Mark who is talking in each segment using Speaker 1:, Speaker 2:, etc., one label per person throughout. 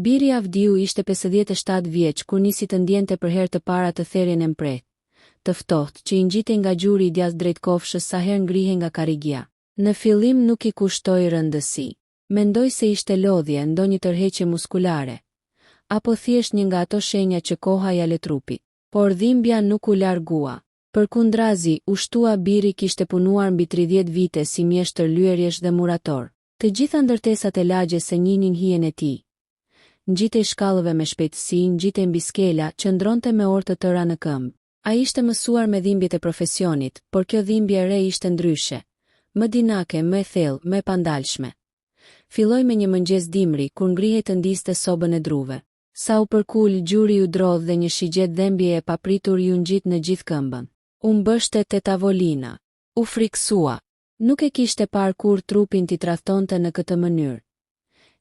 Speaker 1: Biri Avdiu ishte 57 vjeç kur nisi të ndjente për herë të para të therrjen e mprehtë, të ftohtë që i ngjitej nga gjuri i djathtë drejt kofshës sa herë ngrihej nga karrigia. Në fillim nuk i kushtoi rëndësi. Mendoi se ishte lodhje, ndonjë tërheqje muskulare, apo thjesht një nga ato shenja që koha ja le trupit. Por dhimbja nuk u largua. Përkundrazi, u shtua Biri kishte punuar mbi 30 vite si mjeshtër lyerjesh dhe murator. Të gjitha ndërtesat e lagjes se njinin hijen e tij. Ngjitej shkallëve me shpejtësi, ngjitej mbi skela, qëndronte me orë të tëra në këmbë. Ai ishte mësuar me dhimbjet e profesionit, por kjo dhimbje e re ishte ndryshe. Më dinake, më e thellë, më e pandalshme. Filloi me një mëngjes dimri kur ngrihej të ndiste sobën e druve. Sa u përkul, gjuri u drodh dhe një shigjet dhembje e papritur ju ngjit në gjithë këmbën. U mbështet te tavolina. U friksua. Nuk e kishte parë kur trupin t'i tradhtonte në këtë mënyrë.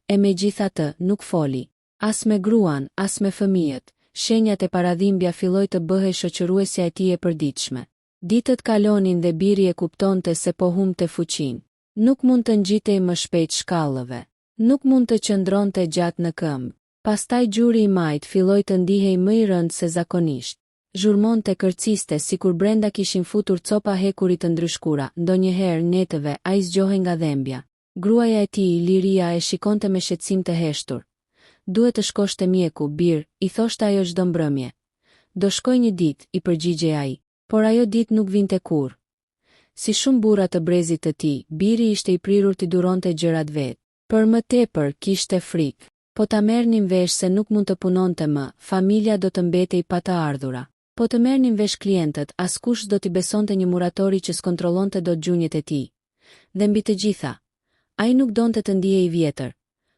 Speaker 1: E megjithatë, nuk foli. As me gruan, as me fëmijët. Shenjat e paradhimbja filloi të bëhej shoqëruesja e tij e përditshme. Ditët kalonin dhe Biri e kuptonte se po humbte fuqinë. Nuk mund të ngjitej më shpejt shkallëve. Nuk mund të qëndronte gjatë në këmbë. Pastaj gjuri i majt filloi të ndihej më i rënd se zakonisht. Zhurmonte, kërciste sikur brenda kishin futur copa hekurit të ndryshkura, ndonjëherë netëve ai zgjohej nga dhembja. Gruaja e tij, Liria, e shikonte me shqetësim të heshtur. Duhet të shkosh te mjeku, Bir, i thoshte ajo çdo mbrëmje. Do shkoj një ditë, i përgjigjej ai, por ajo ditë nuk vinte kurrë. Si shumë burra të brezit të tij, Biri ishte i prirur t'i duronte gjërat vet. Për më tepër kishte frikë. Po ta merrnin vesh se nuk mund të punonte më, familja do të mbetej pa të ardhura. Po të merrnin vesh klientët, askush do t'i besonte një muratori që s'kontrollonte dot gjunjët e tij. Dhe mbi të gjitha, ai nuk donte të ndihej i vjetër.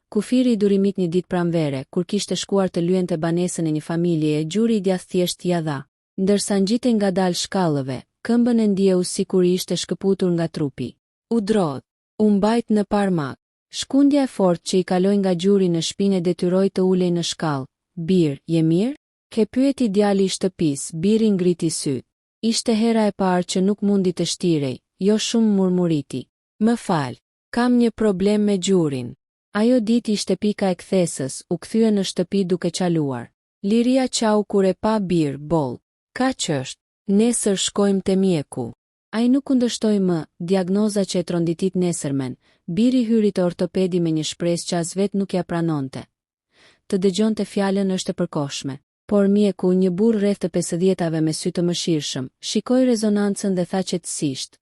Speaker 1: Kufiri i durimit një ditë pranvere, kur kishte shkuar të lyente banesën e një familje, gjuri i djathtë thjesht ia dha. Ndërsa ngjitej ngadalë shkallëve, këmbën e ndjeu sikur i ishte shkëputur nga trupi. U drodh, u mbajt në parmak. Shkundja e fortë që i kaloi nga gjuri në shpinë e detyroi të ulej në shkallë. Bir, je mirë? Ke pyeti djali i shtëpisë. Biri ngriti syt. Ishte hera e parë që nuk mundi të shtirej, jo shumë murmuriti. Më fal, kam një problem me gjurin. Ajo ditë ishte pika e kthesës, u kthye në shtëpi duke qaluar. Liria qau kur e pa Bir, boll. Ka ç'është? Nesër shkojmë te mjeku. Ai nuk kundërshtoi më, diagnoza që e tronditit nesërmen. Biri hyri te ortopedi me një shpresë që as vet nuk ja pranonte. Të dëgjonte fjalën është e përkohshme. Por mjeku, një burr rreth të 50-ave me sy të mëshirshëm, shikoi rezonancën dhe tha qetësisht.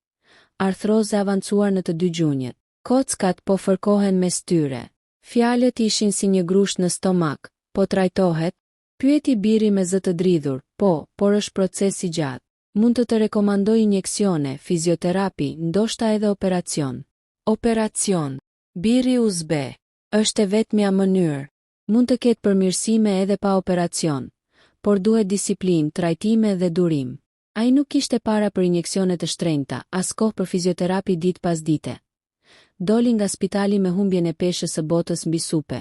Speaker 1: Arthroze avancuar në të dy gjunjët. Kockat po fërkohen mes tyre. Fjalët ishin si një grusht në stomak. Po trajtohet? Pyeti Biri me zë të dridhur. Po, por është proces i gjatë. Mund të rekomandoj injeksione, fizioterapi, ndoshta edhe operacion. Operacion. Biri u zbe. Është e vetmja mënyrë. Mund të ketë përmirësime edhe pa operacion, por duhet disiplinë, trajtime dhe durim. Ai nuk kishte para për injeksione të shtrenjta, as kohë për fizioterapi ditë pas dite. Doli nga spitali me humbjen e peshës së botës mbi supe.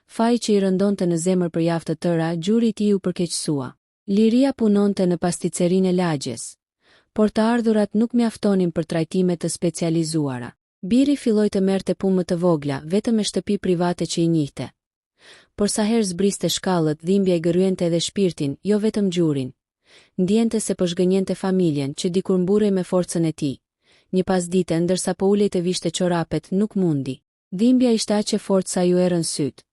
Speaker 1: Faji që i rëndonte në zemër për javë të tëra, gjuri i tij u përkeqësua. Liria punonte në pasticerinë e lagjes, por të ardhurat nuk mjaftonin për trajtime të specializuara. Biri filloi të merrte punë të vogla, vetëm me shtëpi private që i njihte. Por sa herë zbriste shkallët, dhimbja i gëryente edhe shpirtin, jo vetëm gjurin. Ndjente se po zhgënjente familjen që dikur mburrej me forcën e tij. Një pasdite, ndërsa po ulej të vishte çorapet, nuk mundi. Dhimbja ishte aq e fortë sa ju erën syt.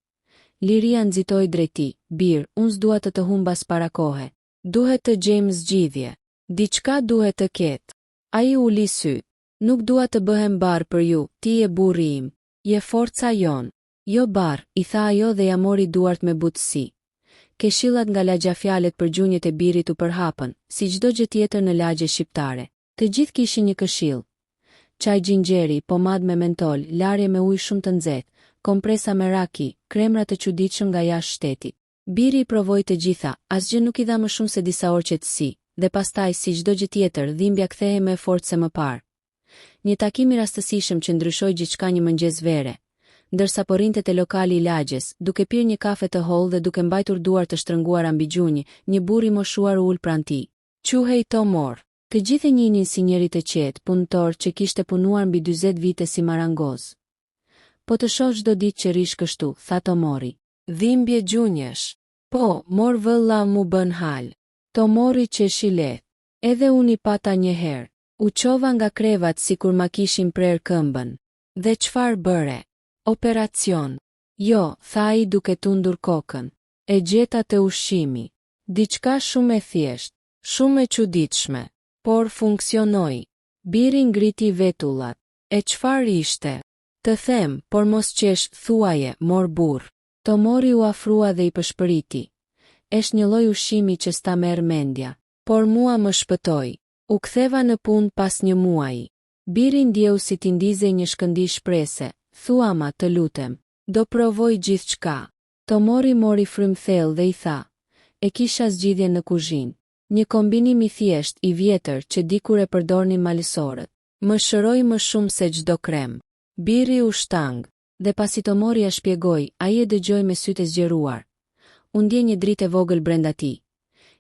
Speaker 1: Liria nxitoi drejt tij. Bir, unë s'dua të humbas para kohe. Duhet të gjejmë zgjidhje. Diçka duhet të ketë. Ai uli syt. Nuk dua të bëhem barr për ju, ti je burri im. Je forca jon. Jo barr, i tha ajo dhe ja mori duart me butësi. Këshillat nga lagjafjalet për gjunjët e Birit u përhapën, si çdo gjë tjetër në lagje shqiptare. Të gjithë kishin një këshill. Çaj xhinxheri, pomad me mentol, larje me ujë shumë të nxehtë, kompresa me raki, kremra të çuditshëm nga jashtë shtetit. Biri i provoi të gjitha, asgjë nuk i dha më shumë se disa orë qetësi, dhe pastaj si çdo gjë tjetër, dhimbja kthehej më fort se më parë. Një takim i rastësishëm që ndryshoi gjithçka një mëngjes vere. Ndërsa po rrinte te lokali i lagjes, duke pirë një kafe të hollë dhe duke mbajtur duart të shtrënguara mbi gjunjë, një burr i moshuar ul pranë tij. Quhej Tomor. Të gjithë e njihnin si njeri të qetë, punëtor që kishte punuar mbi 40 vite si marangoz. Po të shoh çdo ditë që rish kështu, tha Tomori. Dhimbje gjunjësh. Po, mor vëlla mu bën hal. Tomori qeshi lehtë. Edhe unë i pata një herë. U qova nga krevat si kur ma kishin prerë këmbën. Dhe çfarë bëre? Operacion. Jo, tha ai duke tundur kokën. E gjeta të ushqimi. Diçka shumë e thjesht, shumë e çuditshme, por funksionoi. Biri ngriti vetullat. E çfarë ishte? Të them, por mos qesh, thuaje, mor burr. Tomori u afrua dhe i pëshpëriti. Esh një lloj ushqimi që sta merr mendja, por mua më shpëtoi. U ktheva në punë pas një muaji. Biri ndjeu si t'i ndizej një shkëndij shprese. Thuama, të lutem, do provoj gjithçka. Tomori mori frymthell dhe i tha: e kisha zgjidhje në kuzhinë. Një kombinim i thjesht, i vjetër, që dikur e përdornin malësorët. Më shëroi më shumë se çdo krem. Biri u shtang, dhe pasi Tomori ja shpjegoi, ai e dëgjoi me sytë e zgjeruar. U ndje një dritë e vogël brenda tij.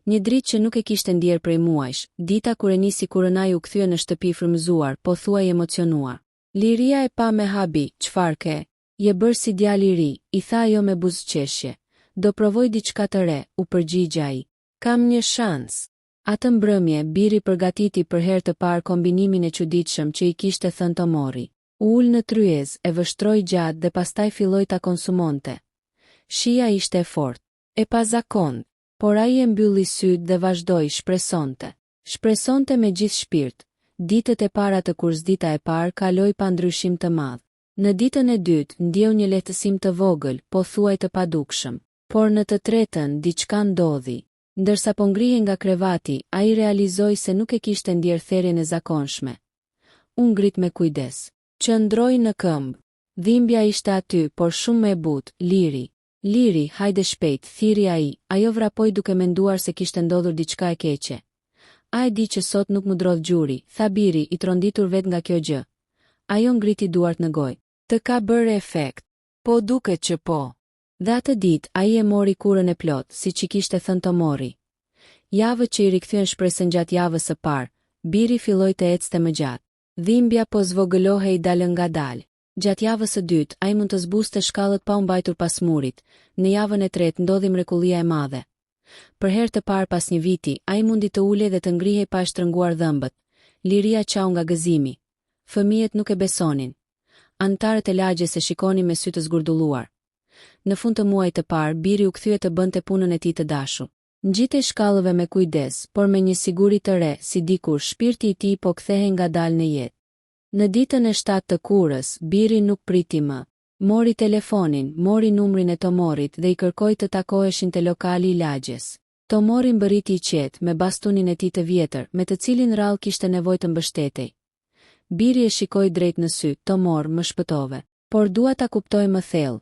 Speaker 1: Një dritë që nuk e kishte ndjer prej muajsh, dita kur e nisi Kurenai u kthye në shtëpi frymëzuar, po thuaj emocionuar. Liria e pa me habi, çfarë ke? Je bërë si djali i ri, i tha ajo me buzëqeshje. Do provoj diçka të re, u përgjigja ai. Kam një shans. Atë mbrëmje, Biri përgatiti për herë të parë kombinimin e çuditshëm që i kishte thënë Tomori. U ul në tryez, e vështroi gjatë dhe pastaj filloi ta konsumonte. Shija ishte e fortë, e pazakont, por ai e mbylli sytë dhe vazhdoi, shpresonte me gjithë shpirt. Ditët e para të kursdita e parë kaloi pa ndryshim të madh. Në ditën e dytë ndjeu një lehtësim të vogël, po thuaj të padukshëm. Por në të tretën diçka ndodhi. Ndërsa po ngrihej nga krevati, ai realizoi se nuk e kishte ndjer therrjen e zakonshme. U ngrit me kujdes. Qëndroi në këmbë. Dhimbja ishte aty, por shumë më e butë. Liri, hajde shpejt, thiri ai. Ajo vrapoi duke menduar se kishte ndodhur diçka e keqe. A e di që sot nuk më drodh gjuri, tha Biri, i tronditur vet nga kjo gjë. Ajo ngriti duart në gojë. Të ka bërë efekt. Po duket që po. Dhe atë ditë ai e mori kurën e plot, siç i kishte thënë Tomori. Javët që i rikthyen shpresën gjatë javës së parë, Biri filloi të ecte më gjatë. Dhimbja po zvogëlohej dalë ngadalë. Gjatë javës së dytë, ai mund të zbuste shkallët pa u mbajtur pas murit. Në javën e tretë ndodhi mrekullia e madhe. Për herë të parë pas një viti, ai mundi të ulej dhe të ngrihej pa shtrënguar dhëmbët. Liria qau nga gëzimi. Fëmijët nuk e besonin. Antarët e lagjes e shikonin me sy të zgurdulluar. Në fund të muajit të parë, Biri u kthye të bënte punën e tij të dashur. Ngjitej shkallëve me kujdes, por me një siguri të re, si dikur shpirti i tij po kthehej ngadalë në jetë. Në ditën e 7 të kurës, Biri nuk priti më. Mori telefonin, mori numrin e Tomorit dhe i kërkoi të takoheshin te lokali i lagjes. Tomori mbërriti i qetë me bastunin e tij të vjetër, me të cilin rrallë kishte nevojë të mbështetej. Biri e shikoi drejt në sy. Tomor, më shpëtove, por dua ta kuptoj më thellë.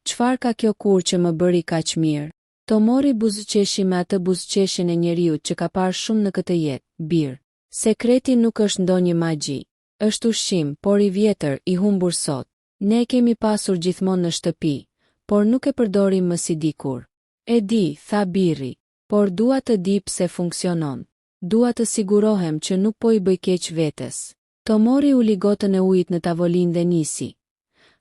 Speaker 1: Çfarë ka kjo kur që më bëri kaq mirë? Tomori buzëqeshi me atë buzëqeshjen e njeriut që ka parë shumë në këtë jetë. Bir. Sekreti nuk është ndonjë magji. Është ushqim, por i vjetër, i humbur sot. Ne e kemi pasur gjithmonë në shtëpi, por nuk e përdorim më si dikur. E di, tha Biri, por dua të di pse funksionon. Dua të sigurohem që nuk po i bëj keq vetes. Tomori u ligotën e ujit në tavolinë dhe nisi.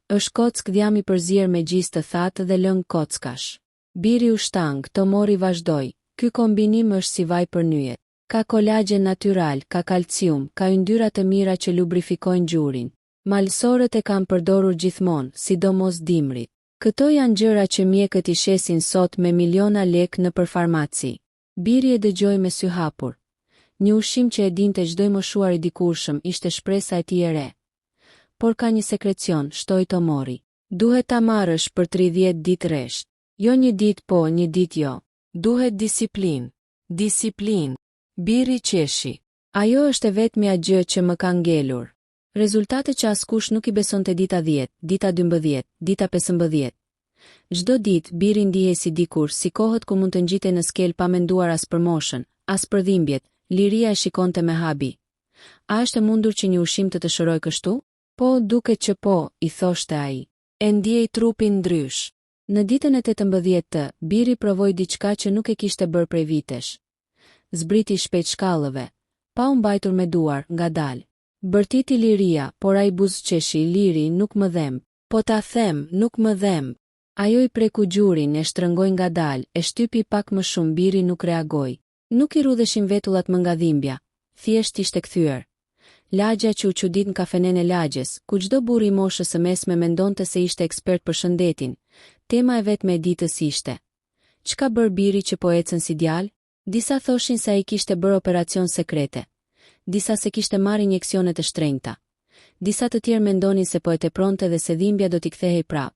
Speaker 1: Është kock dhjam i përzier me gjisë të thatë dhe lëng kockash. Biri u shtang, Tomori vazhdoi. Ky kombinim është si vaj për nyjet. Ka kolagjen natyral, ka kalcium, ka yndyra të mira që lubrifikojnë gjurin. Malësorët e kanë përdorur gjithmonë, sidomos dimrit. Këto janë gjëra që mjekët i shesin sot me miliona lek në farmaci. Biri e dëgjoi me sy hapur. Një ushqim që e dinte çdo i moshuar i dikurshëm ishte shpresa e tij e re. Por ka një sekrecion, shtoi Tomori. Duhet ta marrësh për 30 ditë rresht. Jo një ditë po, një ditë jo. Duhet disiplinë. Disiplinë. Biri qeshi. Ajo është e vetmja gjë që më ka ngelur. Rezultate që askush nuk i besonte dita 10, dita 12, dita 15. Çdo ditë Biri ndihej si dikur, si kohët ku mund të ngjitej në skel pa menduar as për moshën, as për dhimbjet. Liria e shikonte me habi. A është e mundur që një ushqim të shërojë kështu? Po, duket që po, i thoshte ai. E ndjej trupin ndrysh. Në ditën e 18 të, Biri provoi diçka që nuk e kishte bërë prej vitesh. Zbriti shpejt shkallëve, pa u mbajtur me duar, ngadalë. Bërtiti Liria, por ai buzëqeshi, Liri, nuk më dhem. Po ta them, nuk më dhem. Ajo i preku gjurin, e shtrëngoi ngadalë, e shtypi pak më shumë, biri nuk reagoi. Nuk i rudheshin vetullat më nga dhimbja, thjesht ishte kthyer. Lagja që u çudit në kafenen e lagjes, ku çdo burr i moshës së mesme mendonte se ishte ekspert për shëndetin. Tema e vetme e ditës ishte: çka bër biri që po ecën si djalë? Disa thoshin se ai kishte bërë operacion sekrete, disa se kishte marrë injeksione të shtrenjta. Disa të tjerë mendonin se po e tepronte dhe se dhimbja do t'i kthehej prapë.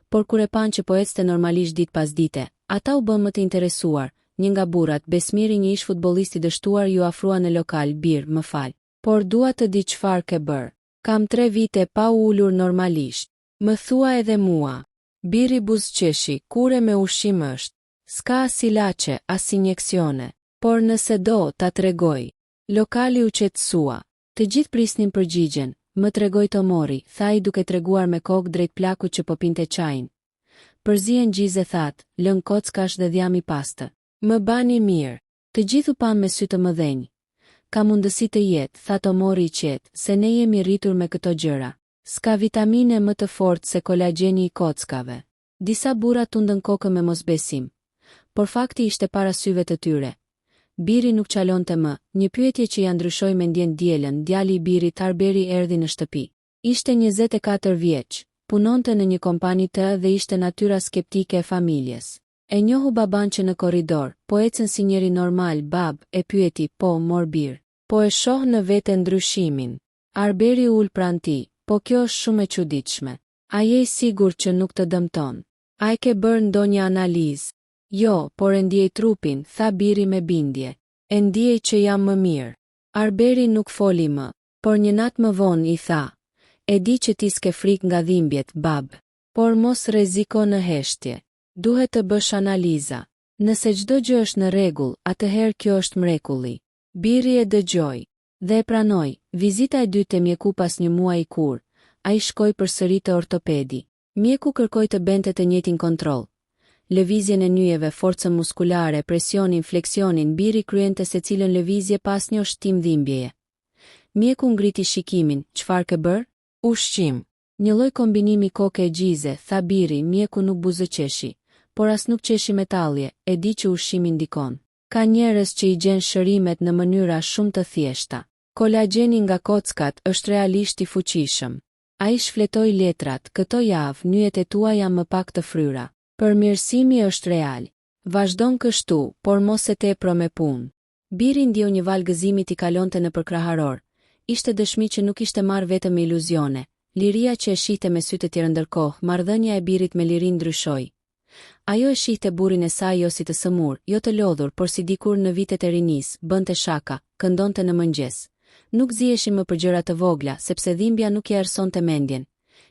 Speaker 1: Por kur e pan që po ecte normalisht ditë pas dite, ata u bën më të interesuar. Një nga burrat, Besmiri, një ish futbollisti dështuar, ju afrua në lokal: "Bir, më fal, por dua të di çfarë ke bër. Kam 3 vite pa u ulur normalisht. Më thua edhe mua." Biri buzëqeshi: "Kure me ushqim është. S'ka as ilaçe, as injeksione. Por nëse do, ta tregoj." Lokali u qetësua. Të gjithë prisnin përgjigjen. "Më tregoj Tomori", tha ai duke treguar me kokë drejt plakut që po pinte çajin. Përzien Gjize thatë: "Lën kockash dhe dhjam i pastër. Më bani mirë." Të gjithë u pan me sy të mëdhenj. "Ka mundësi të jetë", tha Tomori i qetë, "se ne jemi rritur me këto gjëra. S'ka vitamine më të fortë se kolagjeni i kockave." Disa burra tundën kokën me mosbesim, por fakti ishte para syve të tyre. Biri nuk qalonte më. Një pyetje që ja ndryshoi mendjen dielën. Djali i Birit, Arberi, erdhi në shtëpi. Ishte 24 vjeç, punonte në një kompani dhe ishte natyra skeptike e familjes. E njohu baban që në korridor, po ecën si njeri normal. "Bab", e pyeti: "Po, mor bir. Po e shoh në vete ndryshimin?" Arberi ul pranë tij: "Po kjo është shumë e çuditshme. A je i sigurt që nuk të dëmton? A e ke bërë ndonjë analizë?" "Jo, por e ndjej trupin", tha Biri me bindje. "E ndjej që jam më mirë." Arberi nuk foli më, por një natë më vonë i tha: "E di që ti s'ke frikë nga dhimbjet, bab, por mos rreziko në heshtje. Duhet të bësh analiza. Nëse çdo gjë është në rregull, atëherë kjo është mrekulli." Biri e dëgjoi dhe e pranoi. Vizita e dytë te mjeku pas një muaji kur ai shkoi përsëri te ortopedi. Mjeku kërkoi të bente të njëjtin kontroll. Lëvizjen e nyjeve, forcën muskulare, presionin, fleksionin. Biri kryente secilën lëvizje pas një shtim dhimbjeje. Mjeku ngriti shikimin: "Çfarë ke bër?" "Ushqim." "Një lloj kombinimi koke e Gjize", tha Biri. Mjeku nuk buzëqeshi, por as nuk qeshi metallje. "E di që ushqimi ndikon. Ka njerëz që i gjen shërimet në mënyra shumë të thjeshta. Kolagjeni nga kockat është realisht i fuqishëm." Ai shfletoi letrat: "Këto javë nyjet e tua janë më pak të fryra. Përmirësimi është real. Vazhdon kështu, por mos e tepro me punë." Biri ndjeu një val gëzimi t'i kalonte në përkraharor. Ishte dëshmi që nuk ishte marrë vetëm me iluzione. Liria që e shihte me sy të tjerë. Ndërkohë, marrëdhënia e Birit me Lirin ndryshoi. Ajo e shihte burrin e saj jo si të sëmur, jo të lodhur, por si dikur në vitet e rinis. Bënte shaka, këndonte në mëngjes. Nuk ziheshin më për gjëra të vogla, sepse dhimbja nuk i errësonte mendjen.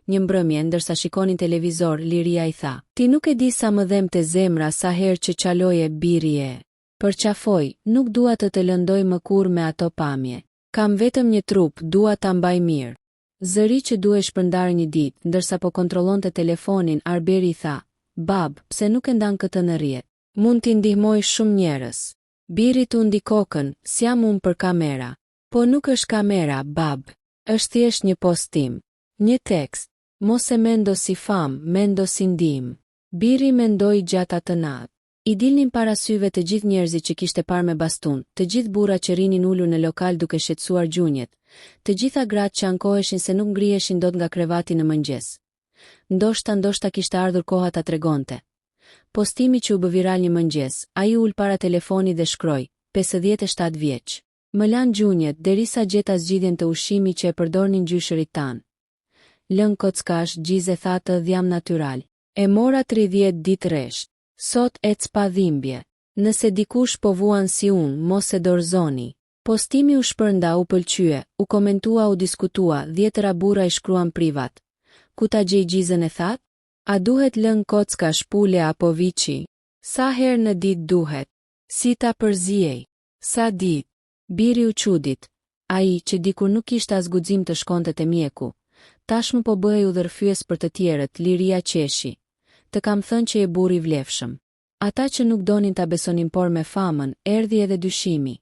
Speaker 1: Një mbrëmje, ndërsa shikonin televizor, Liria i tha: "Ti nuk e di sa më dhemte zemra sa herë që qaloje Biri e." "Përqafoj, nuk dua të të lëndoj më kur me ato pamje. Kam vetëm një trup, dua ta mbaj mirë." Zëri që duhej shpërndarë një ditë, ndërsa po kontrollonte telefonin. Arberi i tha: "Bab, pse nuk e ndan këtë në rrjet? Mund t'i ndihmoj shumë njerëz." Biri tundi kokën: "S'jam unë për kamera." "Po nuk është kamera, bab. Është thjesht një postim. Një tekst. Mos e mendo si fam, mendo si ndihmë." Biri mendoi gjatë atë natë. I dilnin para syve të gjithë njerëzit që kishte parë me bastun, të gjithë burrat që rinin ulur në lokal duke shqetësuar gjunjët, të gjitha gratë që ankoheshin se nuk ngriheshin dot nga krevati në mëngjes. Ndoshta kishte ardhur koha ta tregonte. Postimi që u bë viral një mëngjes, ai ul para telefonit dhe shkroi: 57 vjeç. "Më lan gjunjët derisa gjeta zgjidhjen të ushqimi që e përdornin gjyshërit tan. Lën kockash", Gjize tha, "të dhjam natyral. E mora 30 ditë rresht. Sot ec pa dhimbje. Nëse dikush po vuan si unë, mos e dorëzoni." Postimi u shpërnda, u pëlqye, u komentua, u diskutua, 10 burra i shkruan privat. "Ku ta gjej Gjizën?" e that. "A duhet lën kockash, pule apo viçi? Sa herë në ditë duhet? Si ta përziej? Sa ditë?" Biri u çudit. Ai, që dikur nuk kishte as guxim të shkonte te mjeku, tashmë po bëhej udhërfyes për të tjerët. Liria qeshi: "Të kam thënë që je burr i vlefshëm." Ata që nuk donin ta besonin, por me famën, erdhi edhe dyshimi.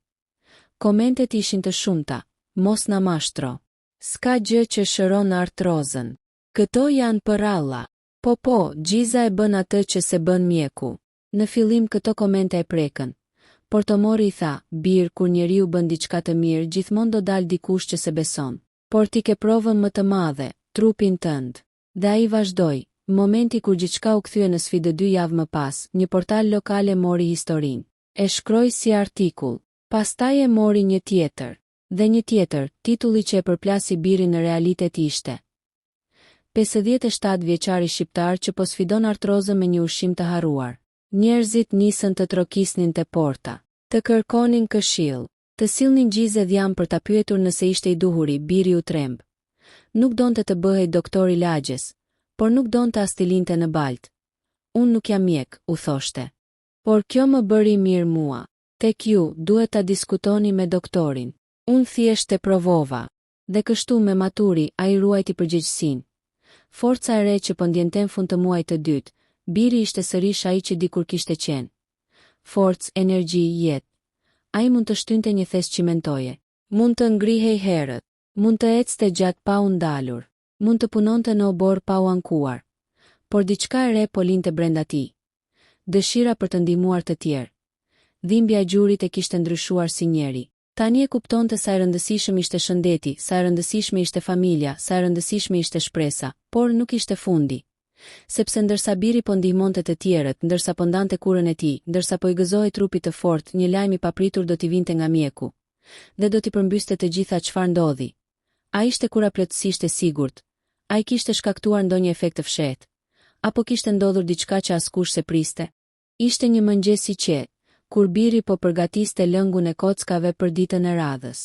Speaker 1: Komentet ishin të shumta: "Mos na mashtro. S'ka gjë që shëron artrozën. Këto janë për alla." Po, Gjiza e bën atë që se bën mjeku. Në fillim këto komente e prekën. Por Tomori i tha, bir, kur njeriu bën diçka të mirë, gjithmonë do dal dikush që se beson. Por ti ke provën më të madhe, trupin tënd. Dhe ai vazhdoi, momenti kur gjithçka u kthye në sfidë 2 javë më pas, një portal lokal e mori historinë. E shkroi si artikull. Pastaj e mori një tjetër. Dhe një tjetër, titulli që e përplasi birin në realitet ishte 57 vjeçari shqiptar që po sfidon artrozën me një ushqim të harruar. Njerëzit nisën të trokisnin te porta, të kërkonin këshill, të sillnin gjizë dhjam për ta pyetur nëse ishte i duhuri. Biri u tremb. Nuk donte të bëhej doktor i lagjes, por nuk donte as të linte në balt. Unë nuk jam mjek, u thoshte. Por kjo më bëri mirë mua. Tek ju, duhet ta diskutoni me doktorin. Unë thjesht e provova. Dhe kështu me maturi, ai ruajti përgjegjësinë. Forca e re që po ndjente në fund të muajit të dytë, biri ishte sërish ai që dikur kishte qenë. Forcë, energji, jetë. Ai mund të shtynte një thes cimentoje. Mund të ngrihej herët. Mund të ecte gjatë pa u ndalur. Mund të punonte në obor pa u ankuar. Por diçka e re po linte brenda tij. Dëshira për të ndihmuar të tjerë. Dhimbja e gjurit e kishte ndryshuar si njeri. Tani e kuptonte sa e rëndësishëm ishte shëndeti, sa e rëndësishme ishte familja, sa e rëndësishme ishte shpresa, por nuk ishte fundi. Sepse ndërsa biri po ndihmonte të tjerët, ndërsa po ndante kurën e tij, ndërsa po i gëzohej trupit të fortë, një lajm i papritur do t'i vinte nga mjeku. Dhe do t'i përmbyste të gjitha çfarë ndodhi. A ishte kura plotësisht e sigurt? A i kishte shkaktuar ndonjë efekt të fshehtë? Apo kishte ndodhur diçka që askush se priste? Ishte një mëngjes i qetë, kur biri po përgatiste lëngun e kockave për ditën e radhës.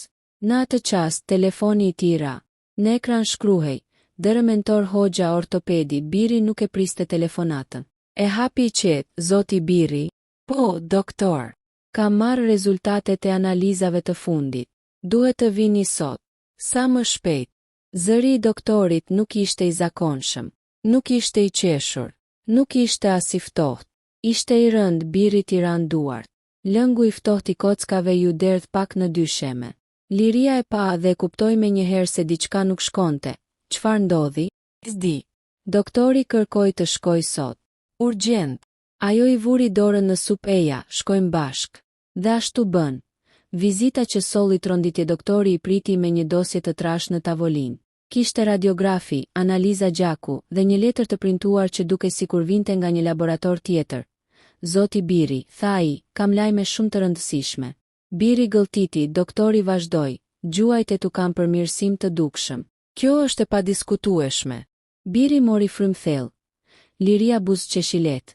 Speaker 1: Në atë çast, telefoni i tij ra. Në ekran shkruhej: Dërë mentor Hoxha ortopedi. Biri nuk e priste telefonatën. E hapi i qetë, zoti Biri. Po, doktor. Kam marrë rezultatet e analizave të fundit. Duhet të vini sot. Sa më shpejt. Zëri i doktorit nuk ishte i zakonshëm. Nuk ishte i qeshur. Nuk ishte as i ftohtë. Ishte i rënd. Biri t'i ran duart. Lëngu i ftohtë i kockave ju derdh pak në dysheme. Liria e pa dhe kuptoi menjëherë se diçka nuk shkonte. Çfarë ndodhi? S'di. Doktori kërkoi të shkoj sot. Urgjent. Ajo i vuri dorën në supeja, shkojmë bashk. Dhe ashtu bën. Vizita që solli tronditje. Doktori i priti me një dosje të trashë në tavolinë. Kishte radiografi, analiza gjaku dhe një letër të printuar që dukej sikur vinte nga një laborator tjetër. Zoti Biri, tha ai, kam lajme shumë të rëndësishme. Biri gëlltiti, doktori vazhdoi, gjuajt e tu kam përmirësim të dukshëm. Kjo është e padiskutueshme. Biri mori frymë thellë. Liria buzëqeshilet.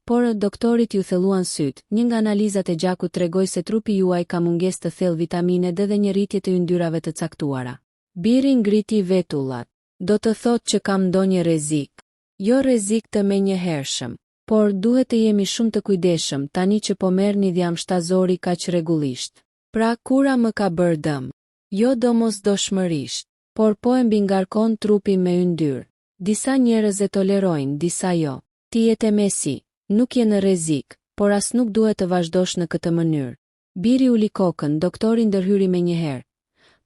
Speaker 1: Por doktorit ju thelluan syt. Një nga analizat e gjakut tregoi se trupi juaj ka mungesë të thellë vitamine dhe një rritje të yndyrave të caktuara. Biri ngriti vetullat. Do të thotë që kam ndonjë rrezik. Jo rrezik të menjëhershëm. Por duhet të jemi shumë të kujdesshëm tani që po merrni dhjam shtazori kaq rregullisht. Pra kura më ka bërë dëm. Jo domosdoshmërisht, por po e mbingarkon trupin me yndyrë. Disa njerëz e tolerojnë, disa jo. Ti je te mesi, nuk je në rrezik, por as nuk duhet të vazhdosh në këtë mënyrë. Biri uli kokën, doktori ndërhyri menjëherë.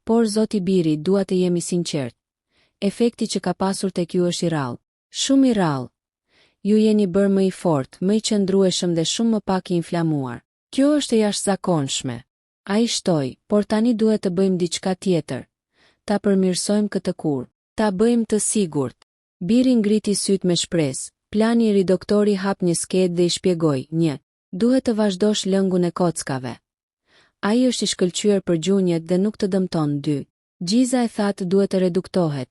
Speaker 1: Por zoti Biri, dua të jemi sinqert. Efekti që ka pasur tek ju është i rrallë. Shumë i rrallë. Ju jeni bërë më i fortë, më i qëndrueshëm dhe shumë më pak i inflamuar. Kjo është e jashtëzakonshme. Ai shtoi, por tani duhet të bëjmë diçka tjetër. Ta përmirësojmë këtë kur. Ta bëjmë të sigurt. Biri ngriti syt me shpresë. Plani i ri. Doktori hap një sketë dhe i shpjegoi: 1. Duhet të vazhdosh lëngun e kockave. Ai është i shkëlqyer për gjunjët dhe nuk të dëmton. 2. Gjiza e thatë duhet të reduktohet.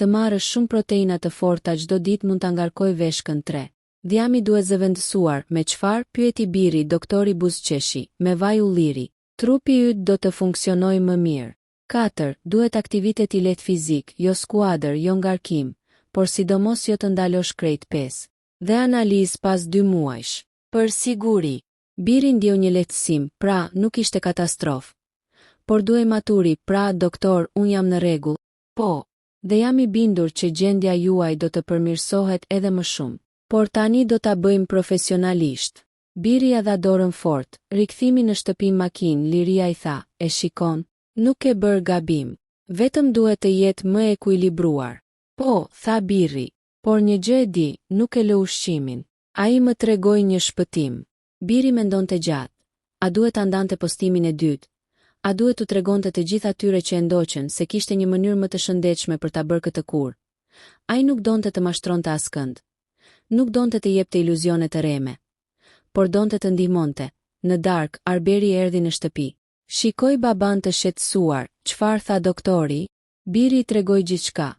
Speaker 1: Të marrësh shumë proteina të forta çdo ditë mund ta ngarkoj veshkën. 3. Dhjami duhet zëvendësuar. Me çfarë? Pyeti Biri. Doktori buzëqeshi. Me vaj ulliri. Trupi yt do të funksionojë më mirë. 4. Duhet aktivitet i lehtë fizik, jo skuadër, jo ngarkim, por sidomos jo të ndalosh krejt. 5. Dhe analizë pas 2 muajsh. Për siguri. Biri ndjeu një lehtësim, pra nuk ishte katastrofë. Por duhej maturi, pra doktor, unë jam në rregull. Po. Dhe jam i bindur që gjendja juaj do të përmirësohet edhe më shumë. Por tani do ta bëjmë profesionalisht. Biri ja dha dorën fort, rikthimi në shtëpi makinë. Liria i tha: E shikon, nuk e bër gabim. Vetëm duhet të jetë më e ekuilibruar. Po, tha Biri. Por një gjë e di, nuk e lë ushqimin. Ai më tregoi një shpëtim. Biri mendonte gjatë. A duhet ta ndante postimin e dytë? A duhet t'u tregonte të gjithë atyre që e ndoqën se kishte një mënyrë më të shëndetshme për ta bërë këtë kur? Ai nuk donte të mashtronte askënd. Nuk donte të jepte iluzione të reme. Por donte të ndihmonte. Në darkë, Arberi erdhi në shtëpi. Shikoi baban të shqetësuar. Çfarë tha doktori? Biri I tregoi gjithçka.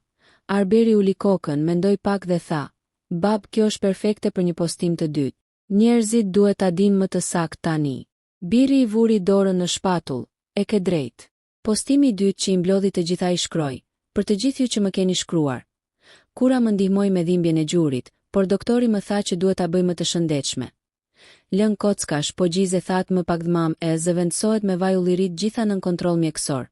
Speaker 1: Arberi uli kokën, mendoi pak dhe tha: "Bab, kjo është perfekte për një postim të dytë. Njerëzit duhet ta dinë më të saktë tani." Biri I vuri dorën në shpatull. E ke drejt. Postimi I dytë që I mblodhi të gjitha I shkroi: "Për të gjithë ju që më keni shkruar. Kura më ndihmoi me dhimbjen e gjurit, por doktori më tha që duhet ta bëj më të shëndetshme. Lën kockash, po gjize that më pak dhmam e zëvendësohet me vaj ullirit gjitha nën kontroll mjekësor.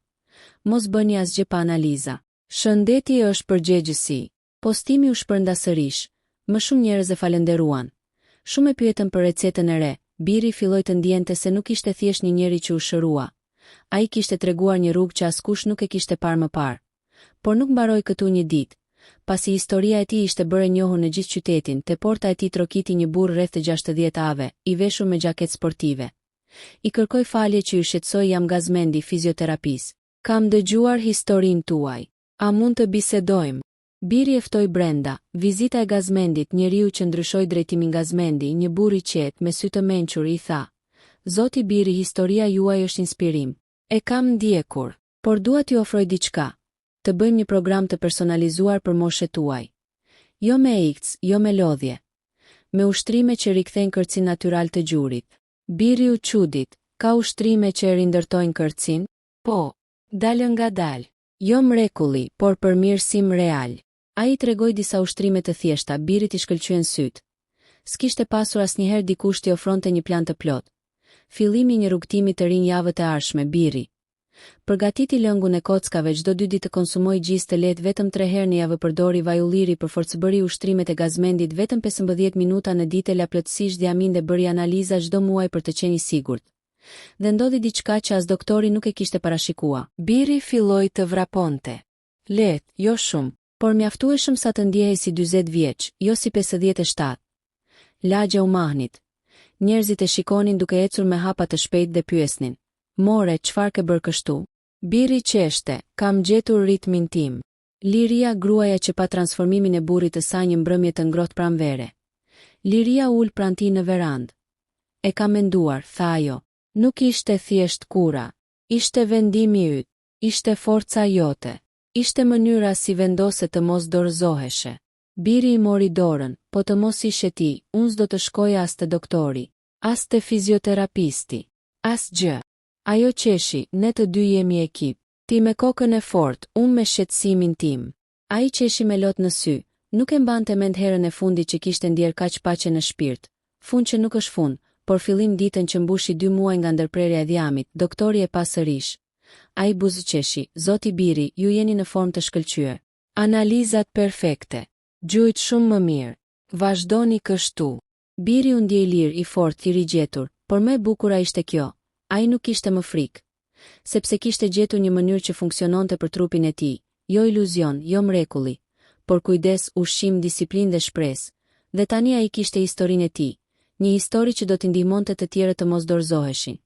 Speaker 1: Mos bëni asgjë pa analiza. Shëndeti është përgjegjësi." Postimi u shpërnda sërish. Më shumë njerëz e falenderuan. Shumë e pyetën për recetën e re. Biri filloi të ndjente se nuk ishte thjesht një njeri që u shërua. Ai kishte treguar një rrugë që askush nuk e kishte parë më parë. Por nuk mbaroi këtu një ditë. Pasi historia e tij ishte bërë e njohur në gjithë qytetin, te porta e tij trokiti një burr rreth të 60 ave, I veshur me xhaketë sportive. I kërkoi falje që ju shqetësoi, jam Gazmendi, fizioterapis. Kam dëgjuar historinë tuaj. A mund të bisedojmë? Biri e ftoi brenda. Vizita e Gazmendit, njeriu që ndryshoi drejtimin Gazmendi, një burr I qetë me sy të mençur, I tha: "Zoti Biri, historia juaj është inspirim. E kam ndjekur, por dua t'ju ofroj diçka. Të bëjmë një program të personalizuar për moshet tuaj. Jo me ikc, jo me lodhje. Me ushtrime që rikthejnë kërcin natyral të gjurit." Biri u çudit. Ka ushtrime që e rindërtojnë kërcin? Po. Dalë nga dalë. Jo mrekulli, por përmirësim real. Ai tregoi disa ushtrime të thjeshta. Birit I shkëlqyen syt. S'kishte pasur asnjëherë dikush t'i ofronte një plan të plot. Fillimi I një rrugtimi të rinj javët e ardhshme, Biri. Përgatiti lëngun e kockave, çdo 2 ditë të konsumoi gjizë të lehtë vetëm 3 herë në javë, përdori vaj ulliri për forcëbëri ushtrimet e Gazmendit vetëm 15 minuta në ditë, la plotësisht diamin dhe bëri analiza çdo muaj për të qenë I sigurt. Dhe ndodhi diçka që as doktori nuk e kishte parashikua. Biri filloi të vraponte. Lehtë, jo shumë, por mjaftueshëm sa të ndjehej si 40 vjeç, jo si 57. Lagja u mahnit. Njerëzit e shikonin duke ecur me hapa të shpejt dhe pyesnin: "More, çfarë ke bërë kështu?" Biri qeshte: "Kam gjetur ritmin tim." Liria, gruaja që pa transformimin e burrit të saj një mbrëmje të ngrohtë pranvere. Liria ul pranë tij në verandë. "E kam menduar," tha ajo. "Nuk ishte thjesht kura. Ishte vendimi yt. Ishte forca jote. Ishte mënyra si vendose të mos dorëzoheshe." Biri I mori dorën: "Po të mos ishe ti, unë s'do të shkoja as te doktori, as te fizioterapisti. Asgjë." Ajo qeshi: "Ne të dy jemi ekip. Ti me kokën e fortë, unë me shqetësimin tim." Ai qeshi me lot në sy. Nuk e mbante mend herën e fundit që kishte ndjer kaq paqe në shpirt. Fund që nuk është fund, por fillim ditën që mbushi 2 muaj nga ndërprerja e dhjamit, doktori e pa sërish. Ai buzëqeshi: "Zoti Biri, ju jeni në formë të shkëlqyer. Analizat perfekte. Gjujt shumë më mirë. Vazhdoni kështu." Biri u ndjej lirë, I fortë, I rigjetur, por më e bukura ishte kjo: ai nuk kishte më frikë, sepse kishte gjetur një mënyrë që funksiononte për trupin e tij, jo iluzion, jo mrekulli, por kujdes, ushqim, disiplinë dhe shpresë. Dhe tani ai kishte historinë e tij, një histori që do t'i ndihmonte të tjerët të mos dorëzoheshin.